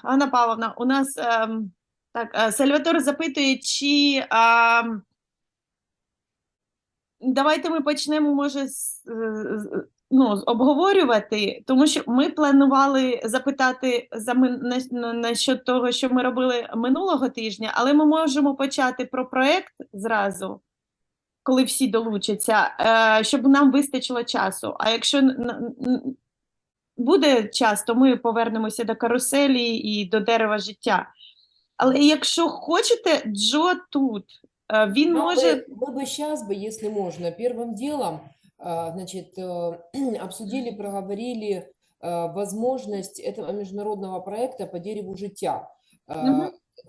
Анна Павловна, у нас Сальватор запитує, чи давайте ми почнемо, може, обговорювати, тому що ми планували запитати насчет того, що ми робили минулого тижня, але ми можемо почати про проєкт зразу, коли всі долучаться, щоб нам вистачило часу. А якщо буде час, то ми повернемося до каруселі і до дерева життя. Але якщо хочете, Джо тут, він може... Мы бы сейчас, если можно, первым делом, значит, обсудили, проговорили возможность этого международного проекта по дереву життя.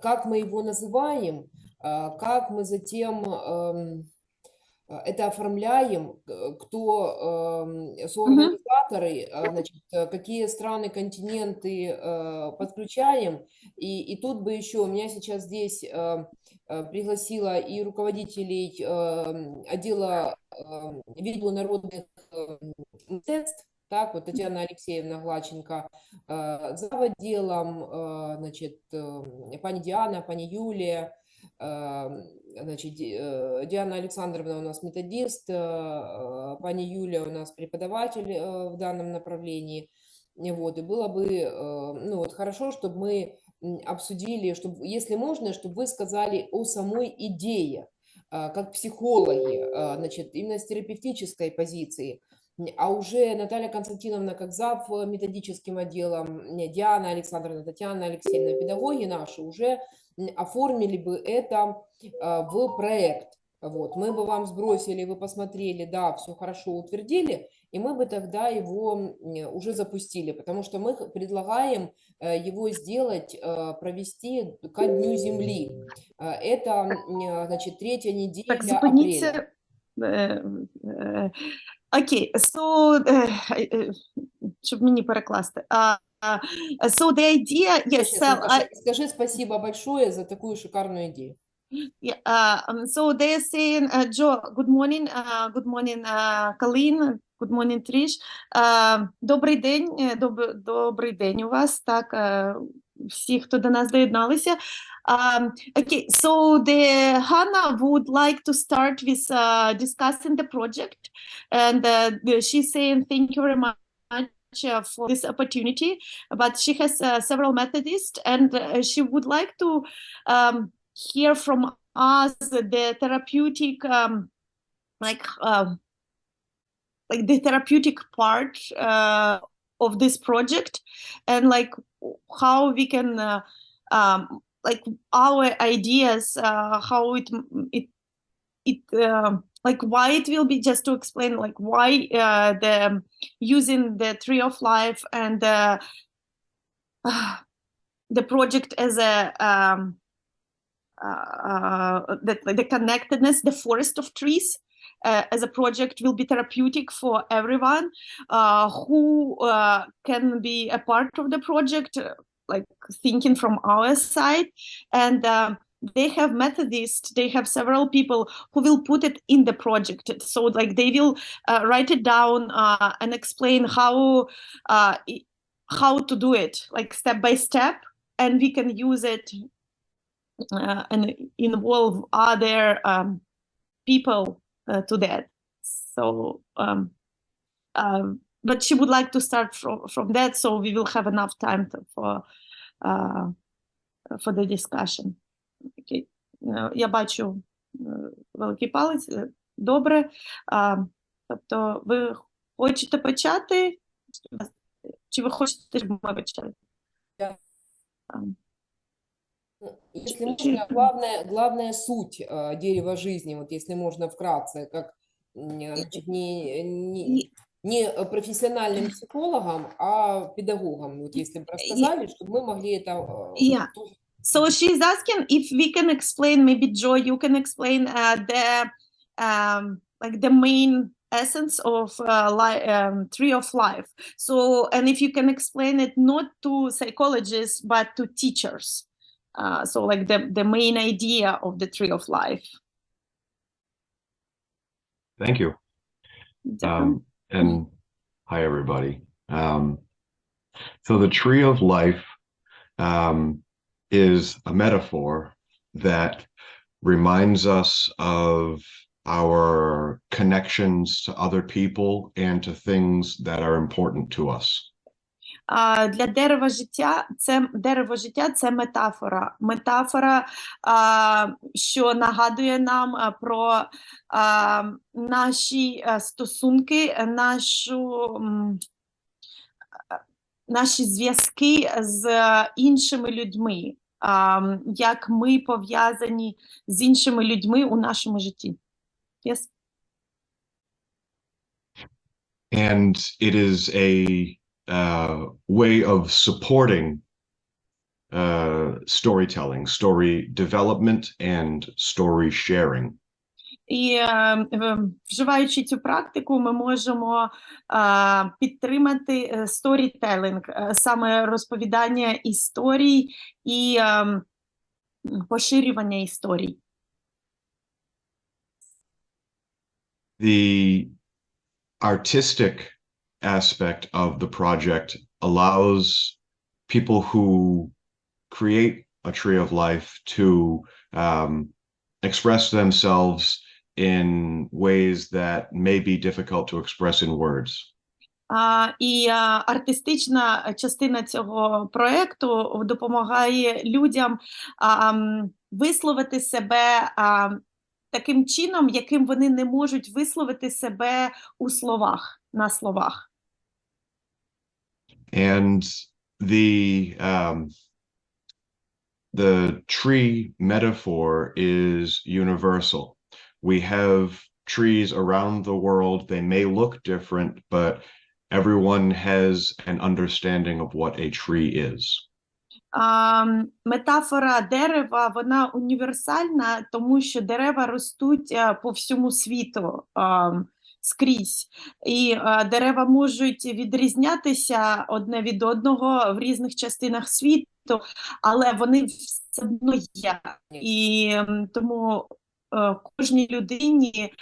Как мы его называем, как мы затем это оформляем, кто соорганизаторы, значит, какие страны, континенты подключаем. И тут бы еще, у меня сейчас здесь пригласила и руководителей отдела виду народных мистецтв, так, вот Татьяна Алексеевна Глаченко, за отделом, значит, пани Диана, пани Юлия, значит, Диана Александровна у нас методист, пани Юлия у нас преподаватель в данном направлении. Вот, и было бы, ну, вот, хорошо, чтобы мы обсудили, чтобы, если можно, чтобы вы сказали о самой идее, как психологи, значит, именно с терапевтической позиции. А уже Наталья Константиновна, как зав методическим отделом, Диана Александровна, Татьяна Алексеевна, педагоги наши уже оформили бы это в проект. Вот, мы бы вам сбросили, вы посмотрели, да, все хорошо, утвердили, и мы бы тогда его уже запустили, потому что мы предлагаем его сделать, провести ко Дню Земли. Это, значит, 3-я неделя апреля. Окей, щоб мені перекласти. So the idea, yes, скажи спасибо большое за такую шикарную идею. So they're saying, Joe, good morning, Colleen, good morning, Trish. Добрий день у вас, так, всі, хто до нас доєдналися. Okay, so Hannah would like to start with discussing the project, and she's saying thank you very much for this opportunity, but she has several methodists, and she would like to hear from us the therapeutic, like the therapeutic part of this project, and like how we can, like our ideas, how it like why it will be, just to explain, like why the using the tree of life and the project as a the connectedness, the forest of trees as a project will be therapeutic for everyone who can be a part of the project, like thinking from our side. And they have methodists, they have several people who will put it in the project. So like they will write it down and explain how to do it, like step by step, and we can use it and involve other people to that. So, but she would like to start from that, so we will have enough time for the discussion. Okay. Я бачу великий палець. Добре. Тобто ви хочете почати? Чи ви хочете, щоб ми почали? Если можно, главная суть дерева жизни, вот если можно вкратце, как, значит, не профессиональным психологам, а педагогам, вот если бы рассказали, чтобы мы могли это... Yeah. So she's asking if we can explain, maybe Joy, you can explain like the main essence of tree of life. So, and if you can explain it not to psychologists, but to teachers. So like the main idea of the tree of life. Thank you. And hi, everybody. So the tree of life is a metaphor that reminds us of our connections to other people and to things that are important to us. Для дерево життя – це метафора. Метафора, що нагадує нам про наші стосунки, наші зв'язки з іншими людьми, як ми пов'язані з іншими людьми у нашому житті. Yes? And it is a way of supporting storytelling, story development, and story sharing. І вживаючи цю практику, ми можемо підтримати сторітелінг, саме розповідання історій і поширювання історій. The artistic aspect of the project allows people who create a tree of life to express themselves in ways that may be difficult to express in words. І артистична частина цього проєкту допомагає людям висловити себе таким чином, яким вони не можуть висловити себе у словах, на словах. And the tree metaphor is universal. We have trees around the world. They may look different, but everyone has an understanding of what a tree is. Метафора дерева, вона універсальна, тому що дерева ростуть по всьому світу скрізь. І дерева можуть відрізнятися одне від одного в різних частинах світу, але вони все одно є. І тому кожній людині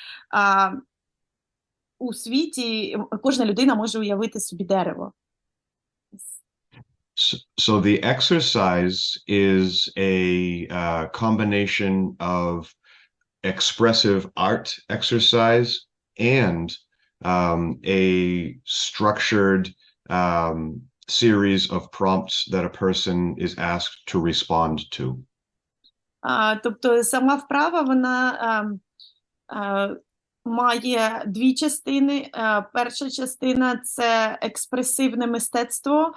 у світі, кожна людина може уявити собі дерево. So the exercise is a combination of expressive art exercise and a structured series of prompts that a person is asked to respond to. Тобто сама вправа, вона має дві частини. Перша частина – це експресивне мистецтво,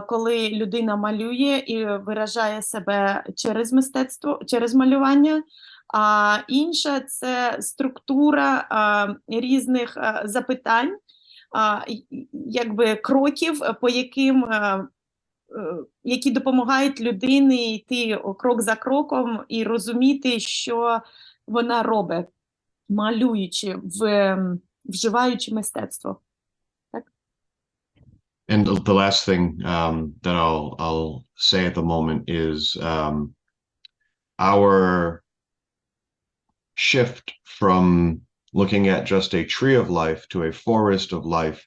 коли людина малює і виражає себе через мистецтво, через малювання. А інша – це структура різних запитань, якби кроків, по яким, які допомагають людині йти крок за кроком і розуміти, що вона робить, малюючи, вживаючи мистецтво. Так? And the last thing that I'll say at the moment is our shift from looking at just a tree of life to a forest of life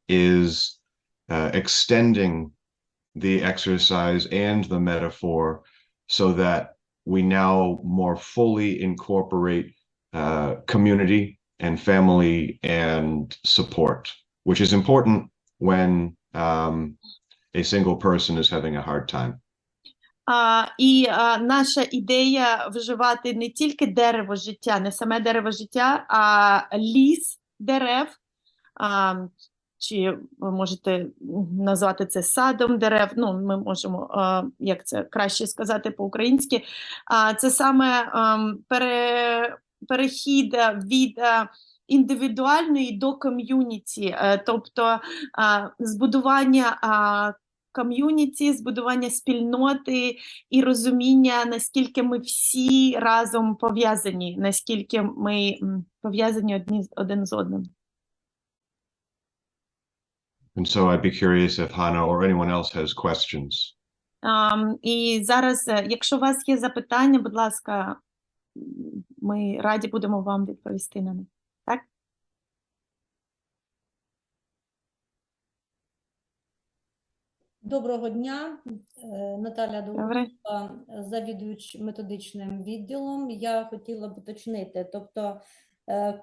is extending the exercise and the metaphor so that we now more fully incorporate community and family and support, which is important when a single person is having a hard time. І наша ідея вживати не тільки дерево життя, не саме дерево життя, а ліс дерев, чи ви можете назвати це садом дерев, ну, ми можемо, як це краще сказати по-українськи, це саме перехід від індивідуальної до ком'юніті, тобто збудування ком'юніті, збудування спільноти і розуміння, наскільки ми всі разом пов'язані, наскільки ми пов'язані один з одним. And so I'd be curious if Hannah or anyone else has questions. І зараз, якщо у вас є запитання, будь ласка, ми раді будемо вам відповісти на них. Так? Доброго дня, Наталя Добре. Довгорука, завідувач методичним відділом. Я хотіла б уточнити, тобто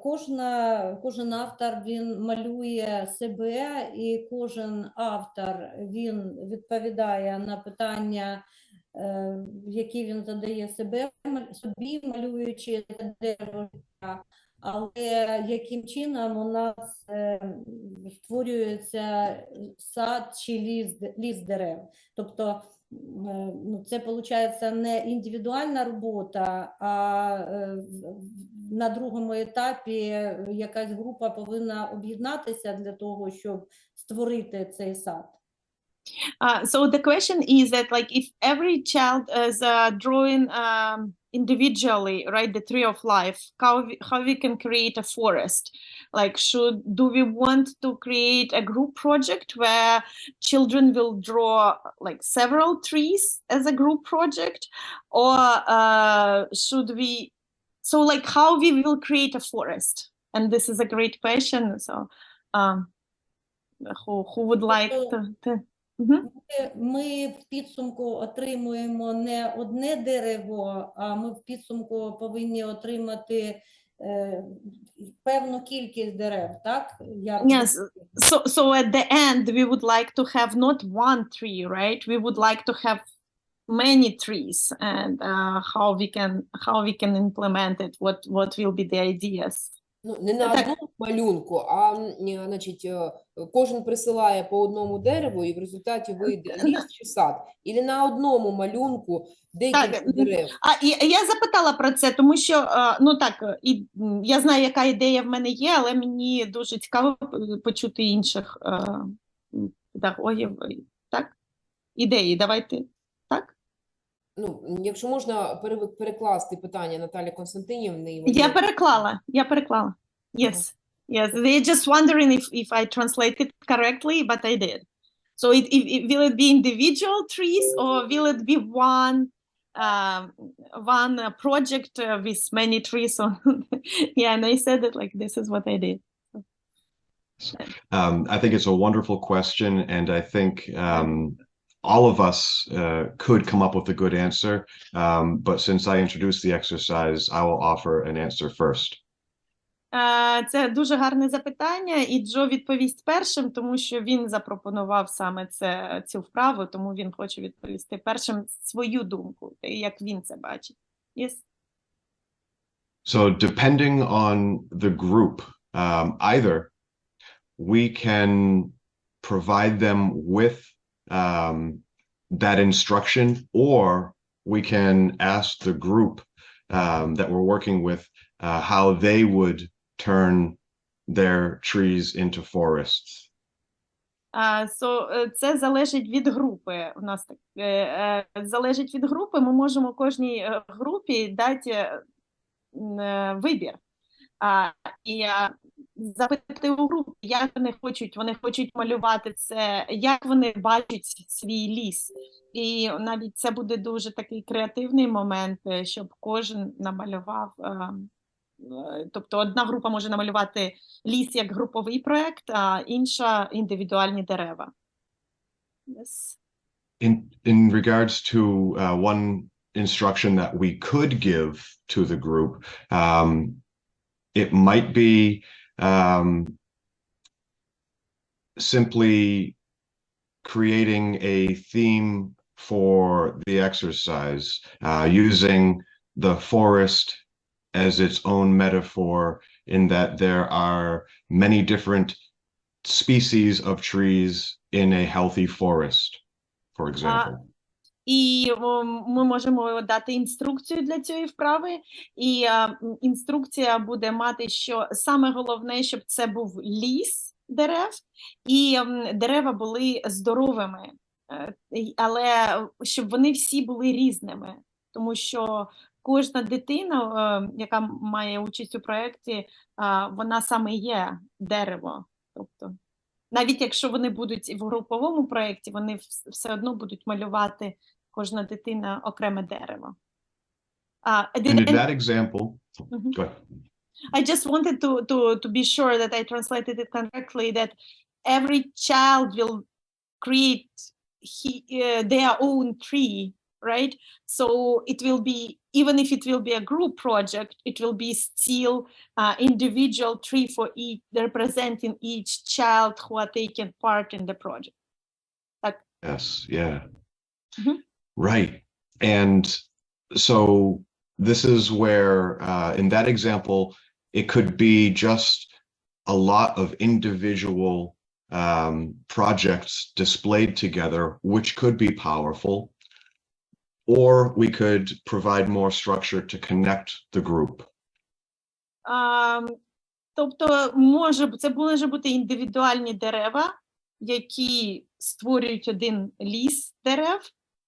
кожен автор, він малює себе, і кожен автор, він відповідає на питання, які він задає собі, малюючи дерево життя. Але яким чином у нас створюється сад чи ліс дерев? Тобто це, виходить, не індивідуальна робота, а на другому етапі якась група повинна об'єднатися для того, щоб створити цей сад. So the question is that, like, if every child is drawing individually, right, the tree of life, how we can create a forest? Like, do we want to create a group project where children will draw like several trees as a group project, or should we? So, like, how we will create a forest? And this is a great question. So, who would like to? Ми в підсумку отримуємо не одне дерево, а ми в підсумку повинні отримати певну кількість дерев, так? Yes. So at the end, we would like to have not one tree, right? We would like to have many trees, and how we can implement it. What will be the ideas? Ну, не на одному малюнку, а значить, кожен присилає по одному дереву, і в результаті вийде ліс чи сад. Ілі на одному малюнку декілька дерев. Я запитала про це, тому що, ну так, я знаю, яка ідея в мене є, але мені дуже цікаво почути інших педагогів. Так? Ідеї, давайте. Так? Ну, якщо можна перекласти питання Наталі Константинівни. Я переклала. Yes. Yes. They're just wondering if I translated correctly, but I did. So will it be individual trees, or will it be one project with many trees on? Yeah, and I said it like, this is what I did. I think it's a wonderful question, and I think all of us could come up with a good answer, but since I introduced the exercise, I will offer an answer first. Це дуже гарне запитання, і Джо відповість першим, тому що він запропонував саме цю вправу, тому він хоче відповісти першим свою думку, як він це бачить. Yes? So depending on the group, either we can provide them with that instruction, or we can ask the group that we're working with how they would turn their trees into forests. Це залежить від групи. У нас так залежить від групи. Ми можемо кожній групі дати вибір. І запитати у групи, як вони хочуть малювати це, як вони бачать свій ліс. І навіть це буде дуже такий креативний момент, щоб кожен намалював. Тобто одна група може намалювати ліс як груповий проєкт, а інша – індивідуальні дерева. Yes. In regards to one instruction that we could give to the group, it might be simply creating a theme for the exercise, using the forest as its own metaphor, in that there are many different species of trees in a healthy forest, for example. І ми можемо дати інструкцію для цієї вправи, і інструкція буде мати, що саме головне, щоб це був ліс дерев, і дерева були здоровими, але щоб вони всі були різними, тому що кожна дитина, яка має участь у проєкті, вона саме є дерево. Тобто, навіть якщо вони будуть в груповому проєкті, вони все одно будуть малювати кожна дитина окреме дерево. And in that example, go ahead. I just wanted to be sure that I translated it correctly, that every child will create their own tree, right? So it will be, even if it will be a group project, it will be still individual tree for each, representing each child who are taking part in the project. Yes, yeah. Mhm. Right. And so this is where, in that example, it could be just a lot of individual projects displayed together, which could be powerful, or we could provide more structure to connect the group. Тобто, це може бути індивідуальні дерева, які створюють один ліс дерев,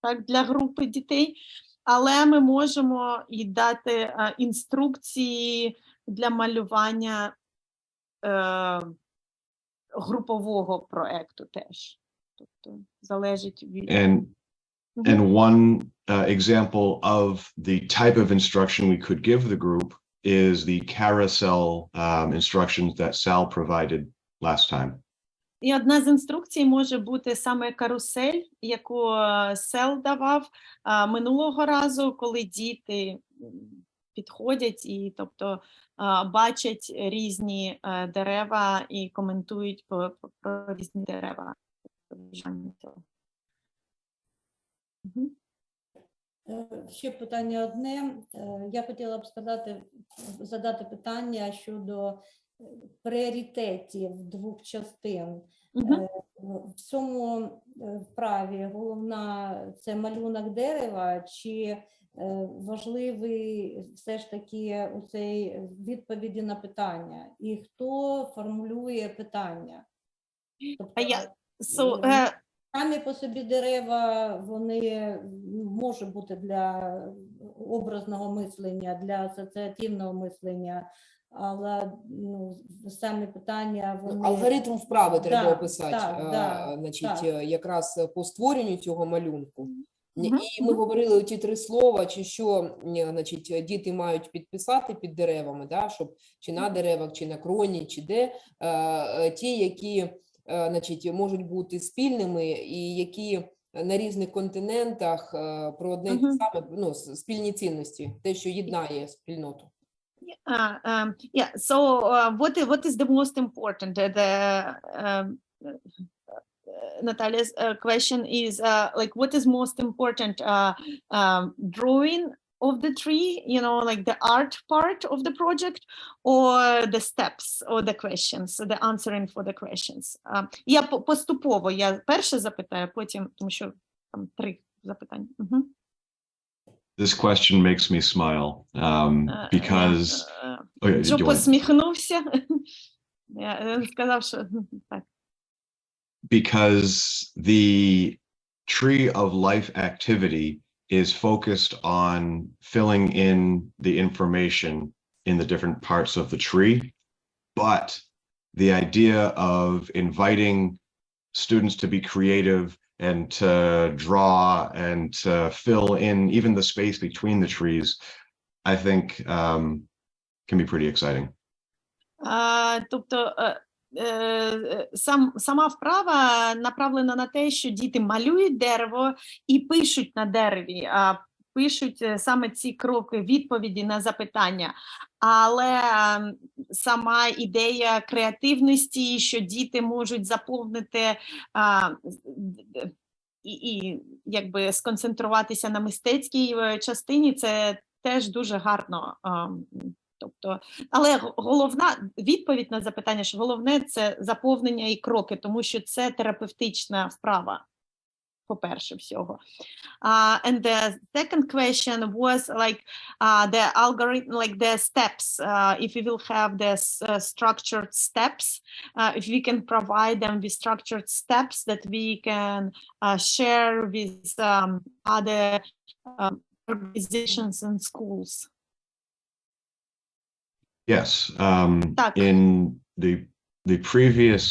так, для групи дітей, але ми можемо і дати інструкції для малювання групового проекту теж. Тобто, залежить від... And one example of the type of instruction we could give the group is the carousel instructions that Sal provided last time. І одна з інструкцій може бути саме карусель, яку Сел давав минулого разу, коли діти підходять і, тобто, бачать різні дерева і коментують про різні дерева. Ще питання одне. Я хотіла б задати питання щодо пріоритетів двох частин. В цьому вправі головна – це малюнок дерева, чи важливий все ж таки у цій відповіді на питання? І хто формулює питання? Тобто, самі по собі дерева, вони можуть бути для образного мислення, для асоціативного мислення, але самі питання, вони... Алгоритм вправи треба описати, значить, якраз по створенню цього малюнку. І ми говорили ті три слова, чи що, значить, діти мають підписати під деревами, да, щоб чи на деревах, чи на кроні, чи де, ті, які, значить, можуть бути спільними і які на різних континентах про одне і те саме, ну, спільні цінності, те, що єднає спільноту. Yeah. So what is the most important? Natalia's question is like, what is most important, drawing of the tree, you know, like the art part of the project, or the steps, or the questions, so the answering for the questions. Я поступово, я перше запитаю, потім, тому що там три запитання. This question makes me smile because... Джо посміхнувся. Я сказав, що так. Because the Tree of Life activity is focused on filling in the information in the different parts of the tree, but the idea of inviting students to be creative and to draw and to fill in even the space between the trees, I think can be pretty exciting. Тобто, сама вправа направлена на те, що діти малюють дерево і пишуть на дереві, пишуть саме ці кроки відповіді на запитання. Але сама ідея креативності, що діти можуть заповнити і якби сконцентруватися на мистецькій частині, це теж дуже гарно. Тобто, але головна відповідь на запитання, що головне – це заповнення і кроки, тому що це терапевтична вправа, по-перше всього. And the second question was like the algorithm, like the steps, if we will have the structured steps, if we can provide them with structured steps that we can share with other organizations and schools. Yes, in the previous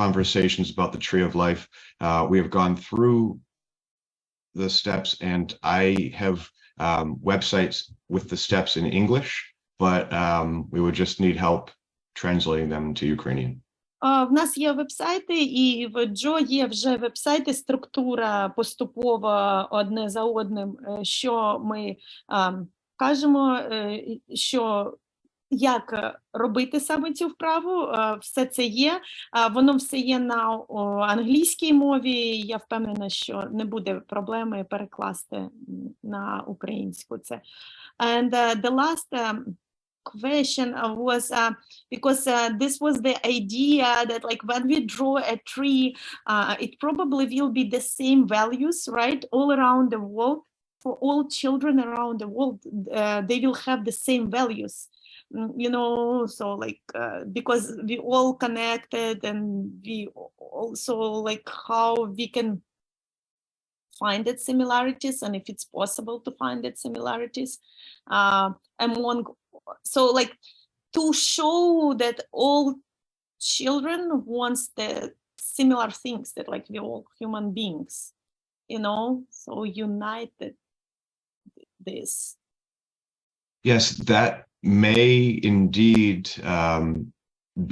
conversations about the Tree of Life, we have gone through the steps, and I have websites with the steps in English, but we would just need help translating them to Ukrainian. В нас є веб-сайти, і в Джо є вже веб-сайти, структура поступово одне за одним, що ми кажемо, що як робити саме цю вправу, все це є. Воно все є на англійській мові, я впевнена, що не буде проблеми перекласти на українську це. And the last question was because this was the idea that like when we draw a tree, it probably will be the same values, right, all around the world. For all children around the world, they will have the same values, you know, so like because we all connected, and we also like how we can find its similarities, and if it's possible to find its similarities among, so like to show that all children wants the similar things, that like we're all human beings, you know, so united this. Yes, that may indeed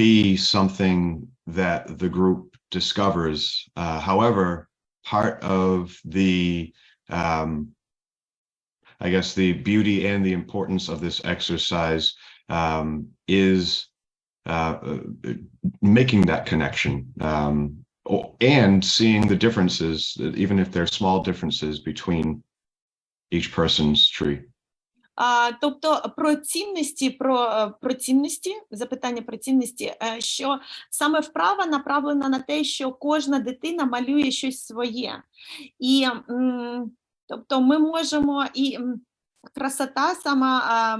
be something that the group discovers. However, part of the, I guess, the beauty and the importance of this exercise is making that connection and seeing the differences, even if they're small differences between each person's tree. Тобто про цінності, запитання про цінності, що саме вправа направлена на те, що кожна дитина малює щось своє. І тобто ми можемо, і красота сама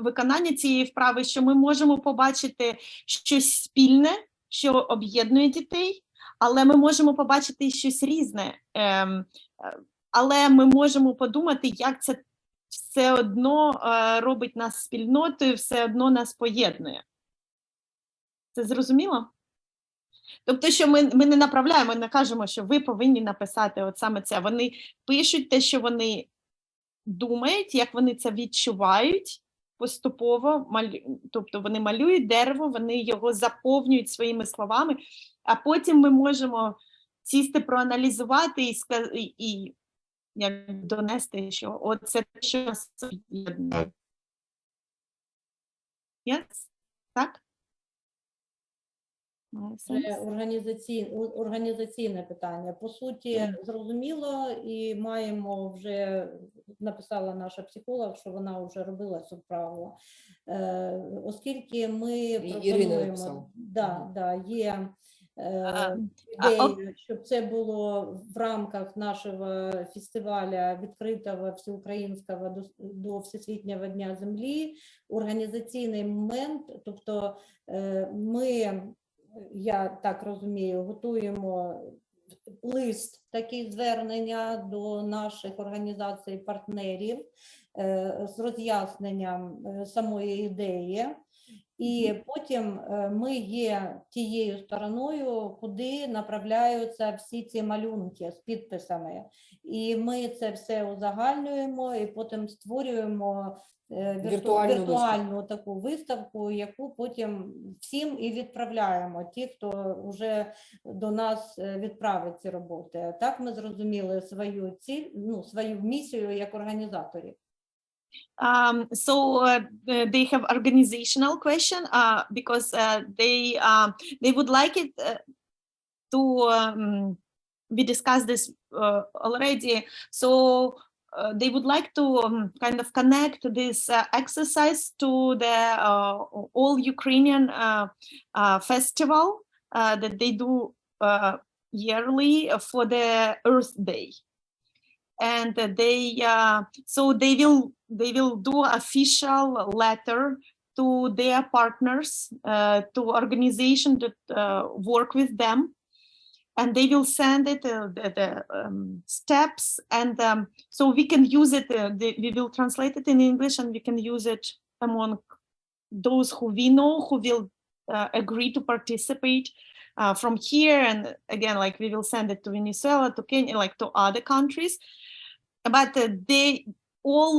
виконання цієї вправи, що ми можемо побачити щось спільне, що об'єднує дітей, але ми можемо побачити і щось різне. Але ми можемо подумати, як це все одно робить нас спільнотою, все одно нас поєднує. Це зрозуміло? Тобто, що ми не направляємо, не кажемо, що ви повинні написати от саме це. Вони пишуть те, що вони думають, як вони це відчувають поступово. Тобто вони малюють дерево, вони його заповнюють своїми словами, а потім ми можемо сісти, проаналізувати і як донести, що оце те, що нас об'єднує. Yes? Так? Це організаційне питання. По суті, зрозуміло, і маємо вже, написала наша психолог, що вона вже робила цю вправу. Оскільки ми пропонуємо, є ідея, щоб це було в рамках нашого фестиваля відкритого всеукраїнського до Всесвітнього дня землі, організаційний момент, тобто ми, я так розумію, готуємо лист, такі звернення до наших організацій-партнерів з роз'ясненням самої ідеї. І потім ми є тією стороною, куди направляються всі ці малюнки з підписами. І ми це все узагальнюємо і потім створюємо віртуальну таку виставку, яку потім всім і відправляємо, ті, хто вже до нас відправить ці роботи. Так ми зрозуміли свою ціль, свою місію як організаторів. So they have organizational question because they would like it to we discussed this already, so they would like to kind of connect this exercise to the all Ukrainian festival that they do yearly for the Earth Day. And so they will do official letter to their partners, to organization that work with them, and they will send it the steps, and so we can use it. We will translate it in English, and we can use it among those who we know who will agree to participate from here. And again, like we will send it to Venezuela, to Kenya, like to other countries. But they all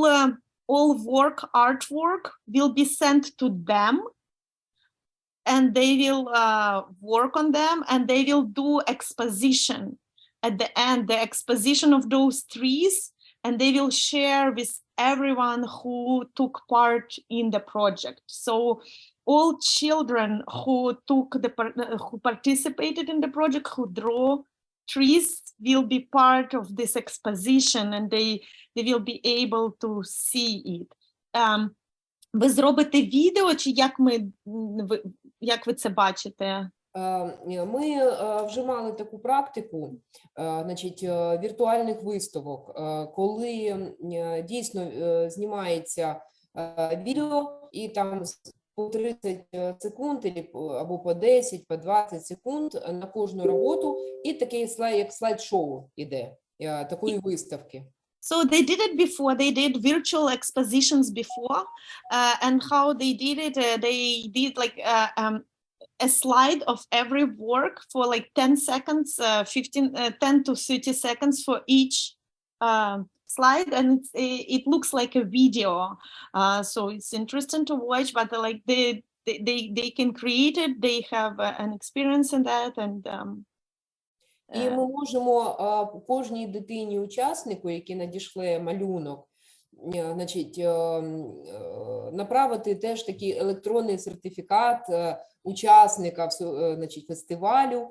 artwork will be sent to them and they will work on them, and they will do exposition at the end, the exposition of those trees, and they will share with everyone who took part in the project. So all children who who participated in the project, who draw trees, will be part of this exposition, and they will be able to see it. Ви зробите відео, чи як ви це бачите? Ми вже мали таку практику, значить, віртуальних виставок, коли дійсно знімається відео, і там по 30 секунд або по 10, по 20 секунд на кожну роботу, і такий як слайд-шоу іде, такої виставки. So they did it before, they did virtual expositions before, and how they did it, they did like a slide of every work for like 10 seconds, 10 to 30 seconds for each slide, and it looks like a video. So it's interesting to watch, but like they can create it, they have an experience in that, and і ми можемо кожній дитині-учаснику, який надішле малюнок, значить, направити теж такий електронний сертифікат учасника, значить, фестивалю,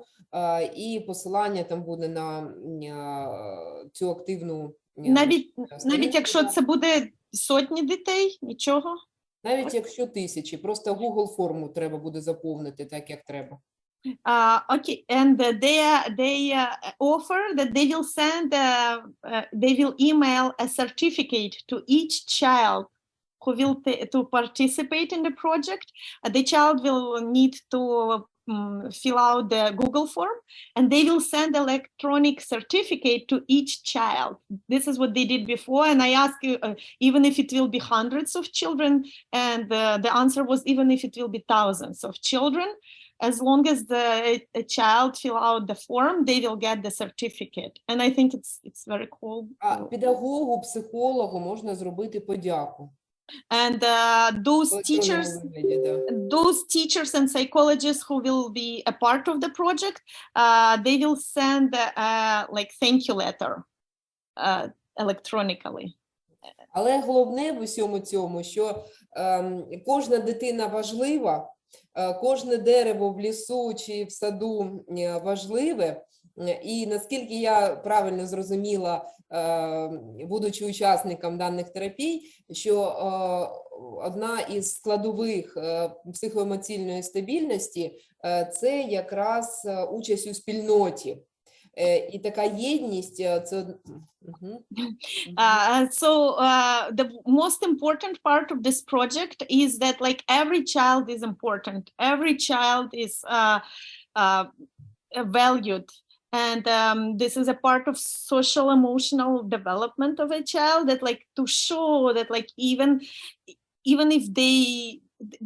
і посилання там буде на цю активну... Навіть якщо це буде сотні дітей, нічого? Навіть якщо тисячі, просто Google форму треба буде заповнити так, як треба. Okay, and they offer that they will send, they will email a certificate to each child who will to participate in the project. The child will need to fill out the Google form, and they will send electronic certificate to each child. This is what they did before, and I asked you, even if it will be hundreds of children, and the answer was even if it will be thousands of children. As long as a child fill out the form, they will get the certificate. And I think it's very cool. Педагогу, психологу можна зробити подяку. And those teachers and psychologists who will be a part of the project, they will send like thank you letter electronically. Але головне в усьому цьому, що кожна дитина важлива, кожне дерево в лісу чи в саду важливе, і наскільки я правильно зрозуміла, будучи учасником даних терапій, що одна із складових психоемоційної стабільності – це якраз участь у спільноті. І така єдність – це... So the most important part of this project is that like every child is important. Every child is valued. And this is a part of social emotional development of a child, that like to show that like even if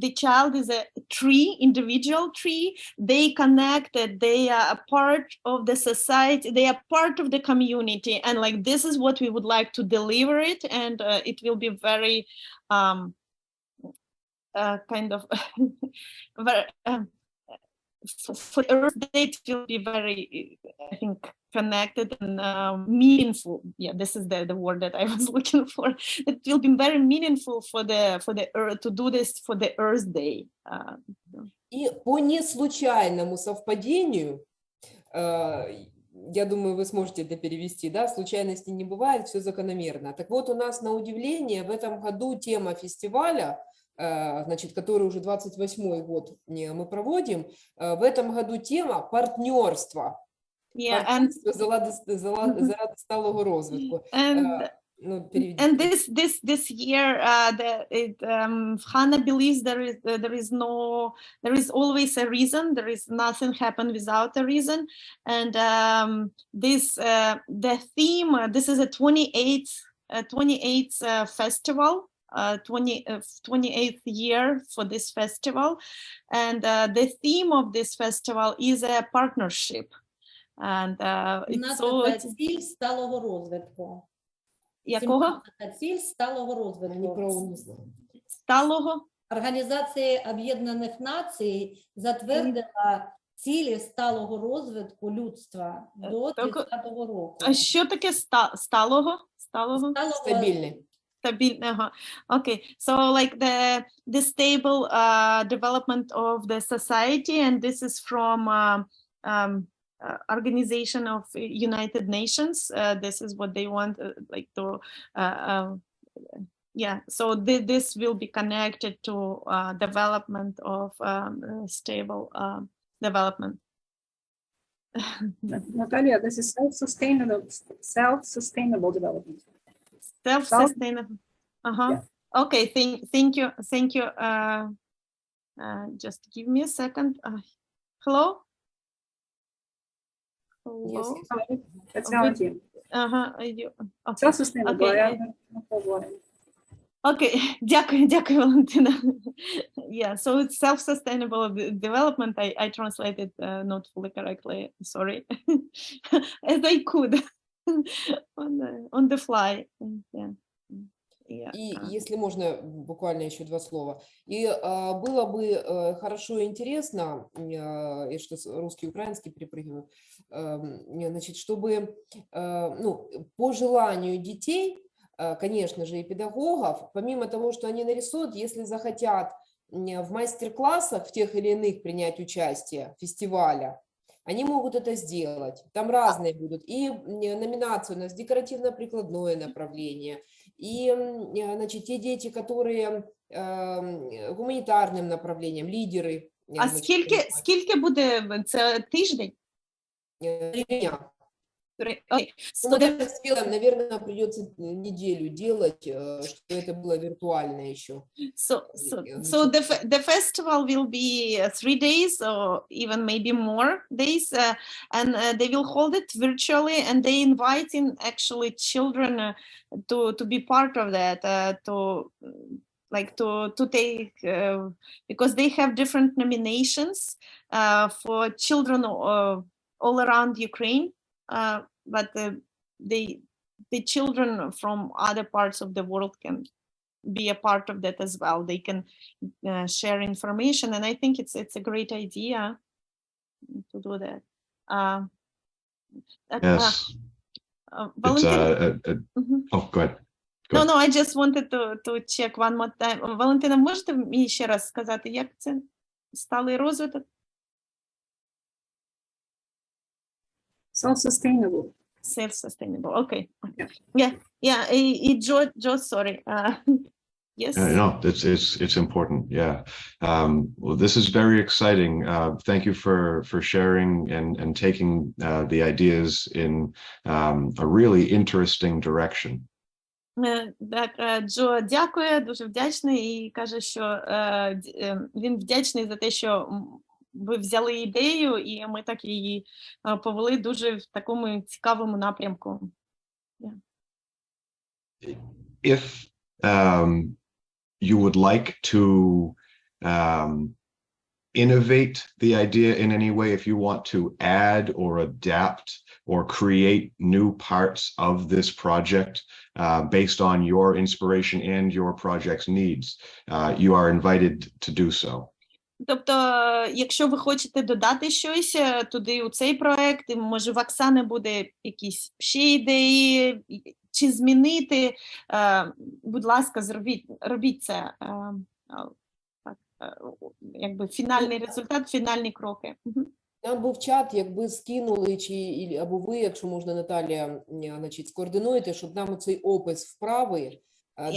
the child is a tree, individual tree, they connected, they are a part of the society, they are part of the community, and like this is what we would like to deliver it, and it will be very kind of very, for Earth Day it will be very, I think, connected and meaningful. Yeah, this is the word that I was looking for. It will be very meaningful for the Earth to do this for the Earth Day. И по неслучайному совпадению, я думаю, вы сможете это перевести, да, случайностей не бывает, все закономерно. Так вот, у нас на удивление в этом году тема фестиваля, значит, который уже 28-й год мы проводим, в этом году тема партнерство. Yeah, Партнерство заради сталого розвитку. And this year, Hannah believes there is always a reason. There is nothing happen without a reason. And the theme. This is a 28th festival. 28th year for this festival, and the theme of this festival is a partnership. And it's so ціль сталого розвитку. Якого? Ціль сталого розвитку. Сталого? Організація Об'єднаних Націй затвердила цілі сталого розвитку людства до 30-го року. А що таке сталого? Сталого? Стабильный. Стабільного. Okay. So like the stable development of the society, and this is from Organization of United Nations. This is what they want, like to yeah. So this will be connected to development of stable development. Natalia, this is self-sustainable development. Self-sustainable. Yeah. Okay. Thank you. Just give me a second. Hello. Yes, yes. Technology. Okay. Self-sustainable. Okay. Okay. Дякую, Валентина. Yeah. So it's self-sustainable development. I translated not fully correctly. Sorry. As I could on the fly. Yeah. И если можно, буквально еще два слова. И было бы хорошо и интересно, я что русский и украинский перепрыгиваю, значит, чтобы по желанию детей, конечно же, и педагогов, помимо того, что они нарисуют, если захотят в мастер-классах в тех или иных принять участие фестиваля, они могут это сделать. Там разные будут. И номинации у нас декоративно-прикладное направление. И, значит, те дети, которые гуманитарным направлением, лидеры. А скільки буде це тиждень? 3 дня. Okay. So мы так сделаем, наверное, придется неделю делать, чтобы это было виртуально еще. So the festival will be 3 days or even maybe more days, and they will hold it virtually, and they invite in actually children to be part of that, to take because they have different nominations for children all around Ukraine. But the children from other parts of the world can be a part of that as well. They can share information, and I think it's a great idea to do that. Yes. Valentina, Oh, go ahead. No, I just wanted to check one more time. Валентина, можете мені ще раз сказати, як це сталий розвиток? Self-sustainable. Self-sustainable. Okay. Yeah. Yeah. Joe, sorry. Yes. No, it's important. Yeah. Well, this is very exciting. Thank you for sharing and taking the ideas in a really interesting direction. Так, Джо дякує, дуже вдячний, і каже, що він вдячний за те, що ви взяли ідею, і ми так її повели дуже в такому цікавому напрямку. Yeah. If you would like to innovate the idea in any way, if you want to add or adapt or create new parts of this project based on your inspiration and your project's needs, you are invited to do so. Тобто, якщо ви хочете додати щось туди у цей проект, може в Оксани буде якісь ще ідеї, чи змінити, будь ласка, робіть це, якби фінальний результат, фінальні кроки. Нам був чат, якби скинули, чи або ви, якщо можна, Наталія, значить, скоординуєте, щоб нам цей опис вправи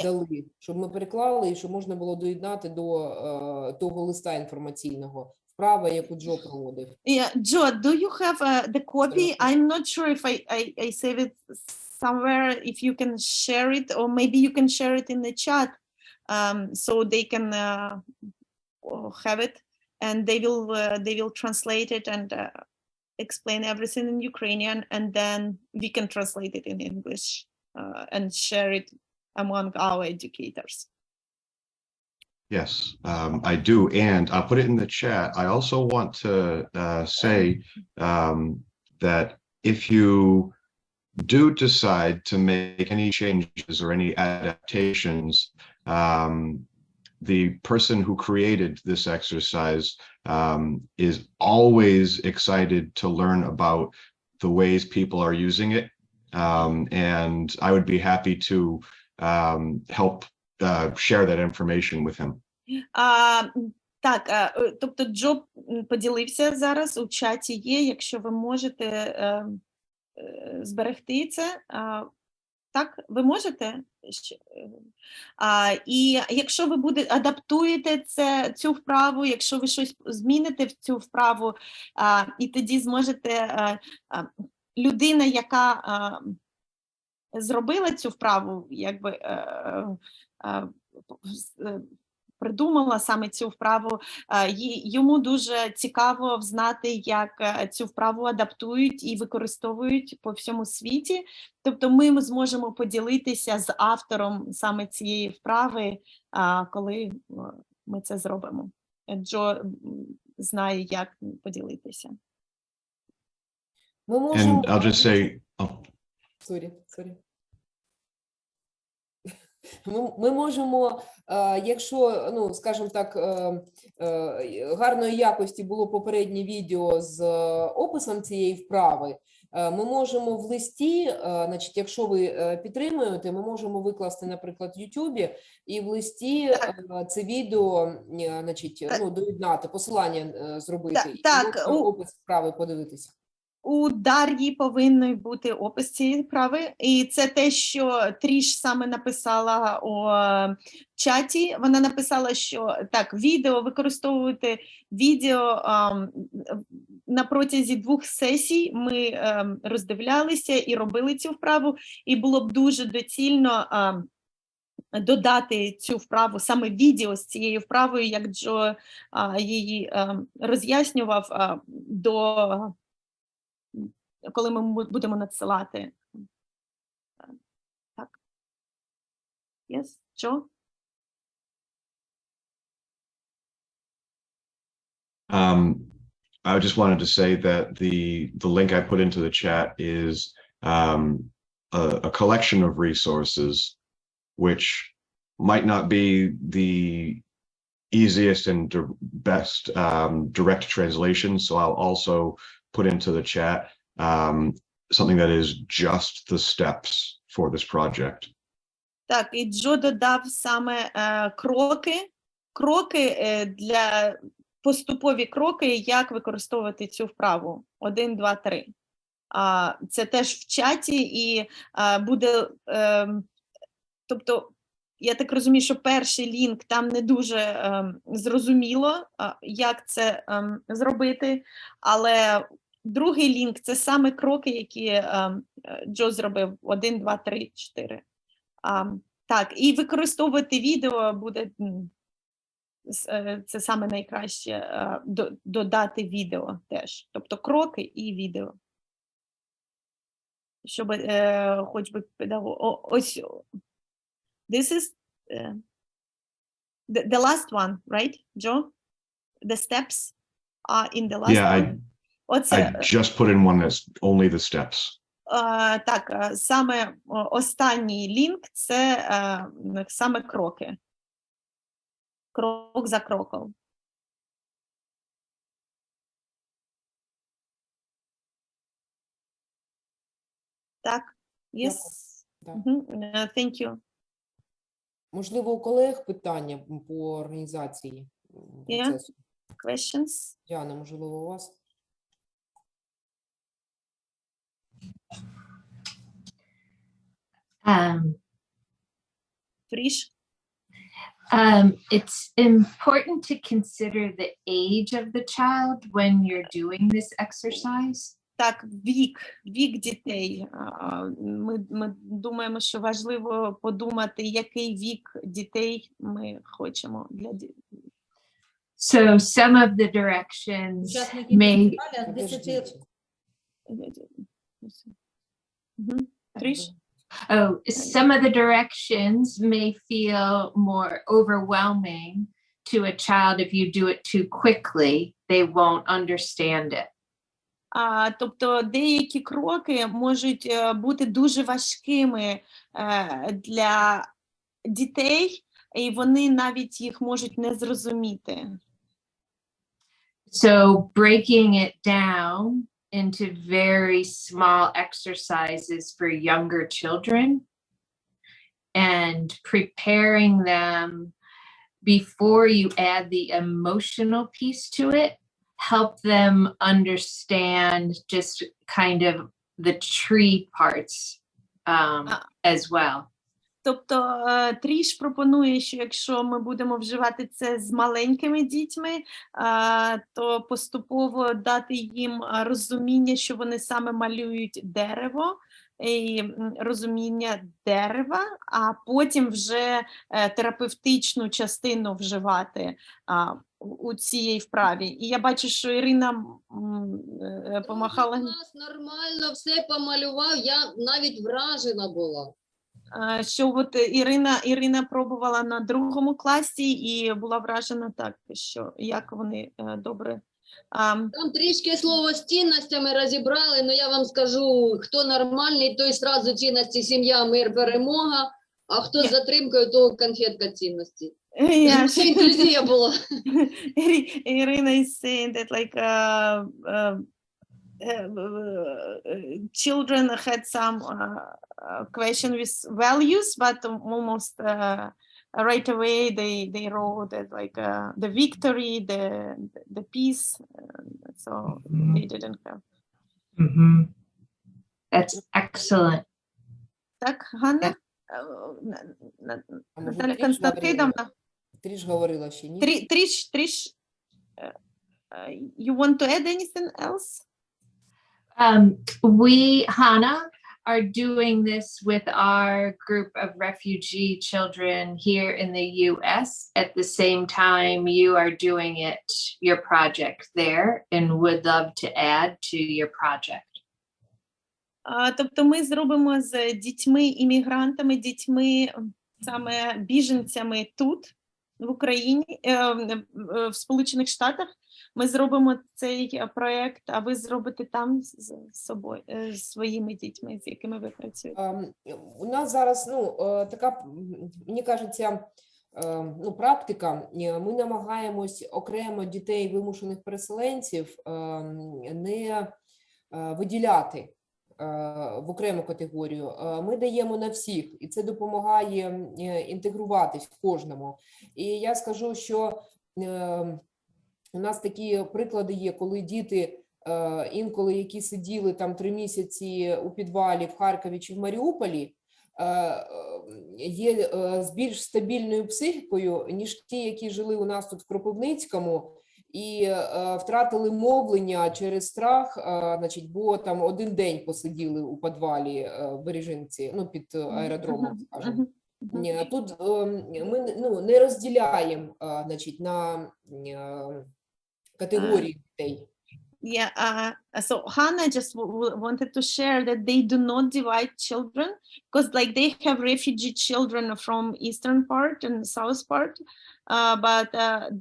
дали, щоб ми переклали і щоб можна було доєднати до того листа інформаційного. Вправа, яку Джо проводив. Yeah, Joe, do you have the copy? I'm not sure if I save it somewhere, if you can share it, or maybe you can share it in the chat, so they can have it, and they will translate it and explain everything in Ukrainian, and then we can translate it in English and share it among our educators. Yes, I do, and I'll put it in the chat. I also want to say that if you do decide to make any changes or any adaptations, the person who created this exercise is always excited to learn about the ways people are using it. And I would be happy to help share that information with him. Так, тобто Джо поділився зараз у чаті є, якщо ви можете зберегти це. Так, ви можете? І якщо ви адаптуєте цю вправу, якщо ви щось зміните в цю вправу, і тоді зможете, людина, яка зробила цю вправу, якби придумала саме цю вправу, йому дуже цікаво взнати, як цю вправу адаптують і використовують по всьому світі. Тобто ми зможемо поділитися з автором саме цієї вправи, коли ми це зробимо. Джо знає, як поділитися. And I'll just say, Sorry. Ми можемо, якщо, ну, скажімо так, гарної якості було попереднє відео з описом цієї вправи, ми можемо в листі, значить, якщо ви підтримуєте, ми можемо викласти, наприклад, в YouTube і в листі це відео, значить, ну, доєднати, посилання зробити, і опис вправи подивитися. У Дар'ї повинен бути опис цієї вправи, і це те, що Тріш саме написала у чаті. Вона написала, що так, відео, використовувати відео на протязі 2 сесій ми роздивлялися і робили цю вправу, і було б дуже доцільно додати цю вправу, саме відео з цією вправою, як Джо її роз'яснював до... коли ми будемо надсилати. Так. Yes, Joe? I just wanted to say that the link I put into the chat is a collection of resources which might not be the easiest and best direct translation, so I'll also put into the chat something that is just the steps for this project. Так, і Джо додав саме кроки для поступові кроки, як використовувати цю вправу. 1, 2, 3. Це теж в чаті і буде, тобто, я так розумію, що перший лінк там не дуже зрозуміло, як це зробити, але другий лінк – це саме кроки, які Джо зробив. 1, 2, 3, 4. Так, і використовувати відео буде, це саме найкраще, додати відео теж. Тобто кроки і відео. Щоб хоч би педагог... Ось, this is the last one, right, Joe? The steps are in the last one. I just put in one that's only the steps. Так, саме останній лінк – це саме кроки. Крок за кроком. Так, yes. Thank you. Можливо, у колег питання по організації процесу? Questions? Діана, можливо, у вас? Trish? It's important to consider the age of the child when you're doing this exercise. Так, вік дітей. Ми думаємо, що важливо подумати, який вік дітей ми хочемо для дітей. So some of the directions may... Тріш? Oh, some of the directions may feel more overwhelming to a child. If you do it too quickly, they won't understand it. Тобто деякі кроки можуть бути дуже важкими для дітей, і вони навіть їх можуть не зрозуміти. So breaking it down into very small exercises for younger children and preparing them before you add the emotional piece to it, help them understand just kind of the tree parts as well. Тобто Тріш пропонує, що якщо ми будемо вживати це з маленькими дітьми, то поступово дати їм розуміння, що вони саме малюють дерево, і розуміння дерева, а потім вже терапевтичну частину вживати у цій вправі. І я бачу, що Ірина помахала. У нас нормально все помалював, я навіть вражена була. Що от Ірина пробувала на 2 класі і була вражена так, що як вони добре. Там трішки слово з цінностями розібрали, але я вам скажу, хто нормальний, той сразу цінності сім'я, мир, перемога, а хто з затримкою, то конфетка цінності. Це інклюзія була. Ірина is saying that like children had some question with values, but almost right away they wrote that like the victory, the peace, so they didn't have. That's excellent. Так, Ганна? Наталя Константиновна? Тріш говорила ще, ні? Тріш, you want to add anything else? We, Hannah, are doing this with our group of refugee children here in the US. At the same time, you are doing it, your project there, and would love to add to your project. Тобто ми зробимо з дітьми-іммігрантами, дітьми саме біженцями тут, в Україні, в Сполучених Штатах. Ми зробимо цей проєкт, а ви зробите там з собою, з своїми дітьми, з якими ви працюєте. У нас зараз, така, мені кажеться, практика. Ми намагаємось окремо дітей вимушених переселенців не виділяти в окрему категорію. Ми даємо на всіх, і це допомагає інтегруватись кожному. І я скажу, що у нас такі приклади є, коли діти інколи, які сиділи там 3 місяці у підвалі в Харкові чи в Маріуполі, є з більш стабільною психікою, ніж ті, які жили у нас тут в Кропивницькому, і втратили мовлення через страх, бо там 1 день посиділи у підвалі в Бережинці, під аеродромом, скажімо. Тут ми не розділяємо, на категорії дітей. Yeah, so Hannah just wanted to share that they do not divide children, because like they have refugee children from eastern part and south part, but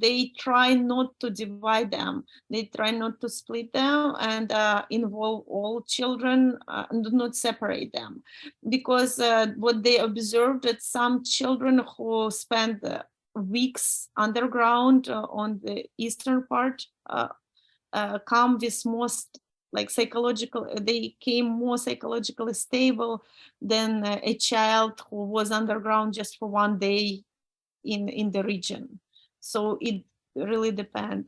they try not to divide them. They try not to split them and involve all children and do not separate them, because what they observed that some children who spend weeks underground on the eastern part come with most like psychological, they came more psychologically stable than a child who was underground just for 1 day in the region. So it really depends.